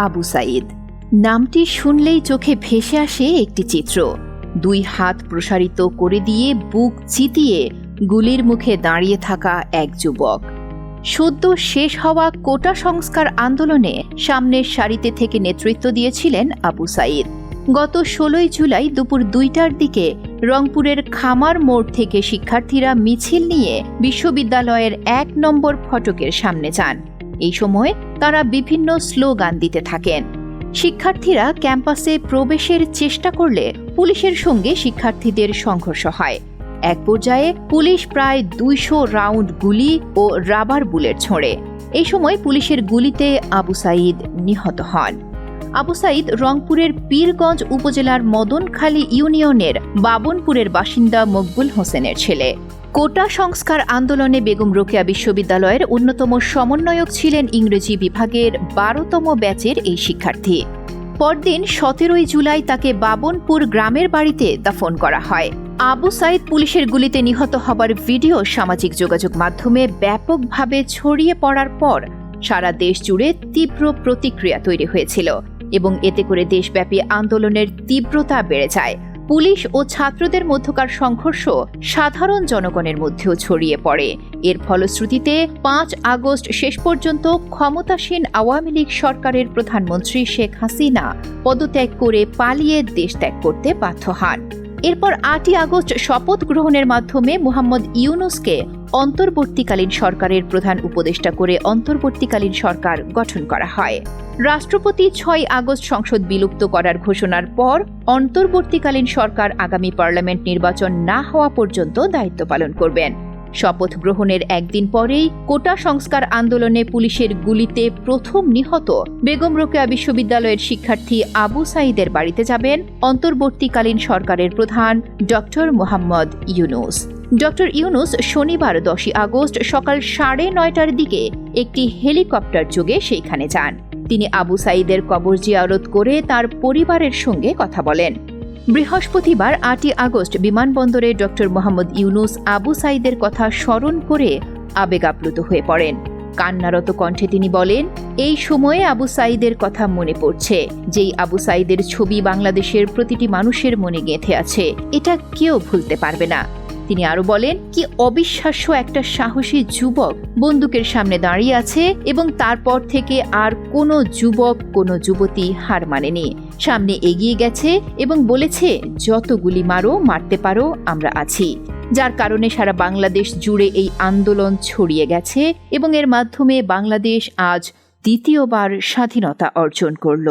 আবু সাঈদ। নামটি শুনলেই চোখে ভেসে আসে একটি চিত্র। 2 হাত প্রসারিত করে দিয়ে বুক চিতিয়ে গুলির মুখে দাঁড়িয়ে থাকা এক যুবক। সদ্য শেষ হওয়া কোটা সংস্কার আন্দোলনে সামনের সারিতে থেকে নেতৃত্ব দিয়েছিলেন আবু সাঈদ। গত 16 জুলাই দুপুর 2টার দিকে রংপুরের খামার মোড় থেকে শিক্ষার্থীরা মিছিল নিয়ে বিশ্ববিদ্যালয়ের 1 নম্বর ফটকের সামনে যান। এই সময় তারা বিভিন্ন স্লোগান দিতে থাকেন। শিক্ষার্থীরা ক্যাম্পাসে প্রবেশের চেষ্টা করলে পুলিশের সঙ্গে শিক্ষার্থীদের সংঘর্ষ হয়। এক পর্যায়ে পুলিশ প্রায় 200 রাউন্ড গুলি ও রাবার বুলেট ছোড়ে। এই সময় পুলিশের গুলিতে আবু সাঈদ নিহত হন। আবু সাঈদ রংপুরের পীরগঞ্জ উপজেলার মদনখালী ইউনিয়নের বাবনপুরের বাসিন্দা মকবুল হোসেনের ছেলে। কোটা সংস্কার আন্দোলনে বেগম রোকেয়া বিশ্ববিদ্যালয়ের অন্যতম সমন্বয়ক ছিলেন ইংরেজি বিভাগের 12তম ব্যাচের এই শিক্ষার্থী। পরদিন 17 জুলাই তাকে বাবনপুর গ্রামের বাড়িতে দাফন করা হয়। আবু সাঈদ পুলিশের গুলিতে নিহত হবার ভিডিও সামাজিক যোগাযোগ মাধ্যমে ব্যাপকভাবে ছড়িয়ে পড়ার পর সারা দেশ জুড়ে তীব্র প্রতিক্রিয়া তৈরি হয়েছিল এবং এতে করে দেশব্যাপী আন্দোলনের তীব্রতা বেড়ে যায়। পুলিশ ও ছাত্রদের মধ্যকার সংঘর্ষ সাধারণ জনগণের মধ্যেও ছড়িয়ে পড়ে। এর ফলশ্রুতিতে 5 আগস্ট শেষ পর্যন্ত ক্ষমতাসীন আওয়ামী লীগ সরকারের প্রধানমন্ত্রী শেখ হাসিনা পদত্যাগ করে পালিয়ে দেশ ত্যাগ করতে বাধ্য হন। এরপর 8 আগস্ট শপথ গ্রহণের মাধ্যমে মোহাম্মদ ইউনূসকে অন্তর্বর্তীকালীন সরকারের প্রধান উপদেষ্টা করে অন্তর্বর্তীকালীন সরকার গঠন করা হয়। রাষ্ট্রপতি 6 আগস্ট সংসদ বিলুপ্ত করার ঘোষণার পর অন্তর্বর্তীকালীন সরকার আগামী পার্লামেন্ট নির্বাচন না হওয়া পর্যন্ত দায়িত্ব পালন করবেন। শপথ গ্রহণের একদিন পরেই কোটা সংস্কার আন্দোলনে পুলিশের গুলিতে প্রথম নিহত বেগম রোকেয়া বিশ্ববিদ্যালয়ের শিক্ষার্থী আবু সাঈদের বাড়িতে যাবেন অন্তর্বর্তীকালীন সরকারের প্রধান ডক্টর মোহাম্মদ ইউনূস। ডক্টর ইউনূস শনিবার 10 আগস্ট সকাল 9:30টার দিকে একটি হেলিকপ্টার যোগে সেইখানে যান। তিনি আবু সাঈদের কবর জিয়ারত করে তার পরিবারের সঙ্গে কথা বলেন। বৃহস্পতিবার 8 আগস্ট বিমানবন্দরে ডক্টর মোহাম্মদ ইউনূস আবু সাঈদের কথা স্মরণ করে আবেগাপ্লুত হয়ে পড়েন। কান্নারত কণ্ঠে তিনি বলেন, এই সময়ে আবু সাঈদের কথা মনে পড়ছে, যেই আবু সাঈদের ছবি বাংলাদেশের প্রতিটি মানুষের মনে গেঁথে আছে, এটা কেউ ভুলতে পারবে না। তিনি আরো বলেন, কি অবিশ্বাস্য একটা সাহসী যুবক বন্দুকের সামনে দাঁড়িয়ে আছে এবং তারপর থেকে আর কোনো যুবক কোনো যুবতী হার মানেনি, সামনে এগিয়ে গেছে এবং বলেছে যত গুলি মারো, মারতে পারো, আমরা আছি। যার কারণে সারা বাংলাদেশ জুড়ে এই আন্দোলন ছড়িয়ে গেছে এবং এর মাধ্যমে বাংলাদেশ আজ দ্বিতীয়বার স্বাধীনতা অর্জন করল।